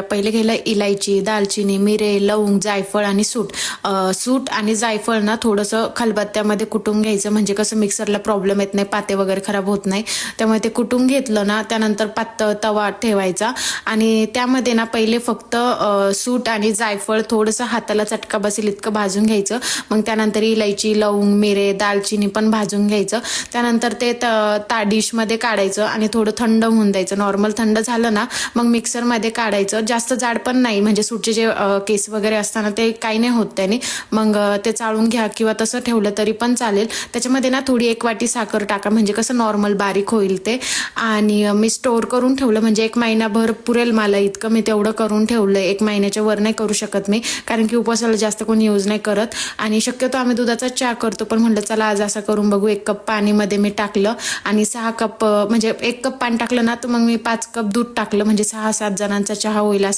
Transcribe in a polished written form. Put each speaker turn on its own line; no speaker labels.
पहिले घ्यायला इलायची, दालचिनी, मिरे, लवंग, जायफळ आणि सूट आणि जायफळ ना थोडंसं खलबत्त्यामध्ये कुटून घ्यायचं, म्हणजे कसं मिक्सरला प्रॉब्लेम येत नाही, पाते वगैरे खराब होत नाही. त्यामुळे ते कुटून घेतलं ना, त्यानंतर पातळ तवा ठेवायचा आणि त्यामध्ये ना पहिले फक्त सूट आणि जायफळ थोडंसं हाताला चटका बसेल इतकं भाजून घ्यायचं. मग त्यानंतर इलायची, लवंग, मिरे, दालचिनी पण भाजून घ्यायचं. त्यानंतर ते डिशमध्ये काढायचं आणि थोडं थंड होऊन द्यायचं. नॉर्मल थंड झालं ना मग मिक्सरमध्ये काढायचं. जास्त जाड पण नाही, म्हणजे सूटचे जे केस वगैरे असताना ते काही नाही होत त्याने. मग ते चाळून घ्या किंवा तसं ठेवलं तरी पण चालेल. त्याच्यामध्ये ना थोडी 1 वाटी साखर टाका, म्हणजे कसं नॉर्मल बारीक होईल ते. आणि मी स्टोअर करून ठेवलं, म्हणजे 1 महिनाभर पुरेल मला इतकं. मी तेवढं करून ठेवलं. 1 महिन्याच्या वर नाही करू शकत मी, कारण की उपवासाला जास्त कोणी यूज नाही करत. आणि शक्यतो आम्ही दुधाचा चहा करतो, पण म्हटलं चला आज असं करून बघू. 1 कप पाणीमध्ये मी टाकलं आणि 6 कप म्हणजे 1 कप पाणी टाकलं ना तर मग मी 5 कप दूध टाकलं, म्हणजे 6-7 जणांचा चहा होईल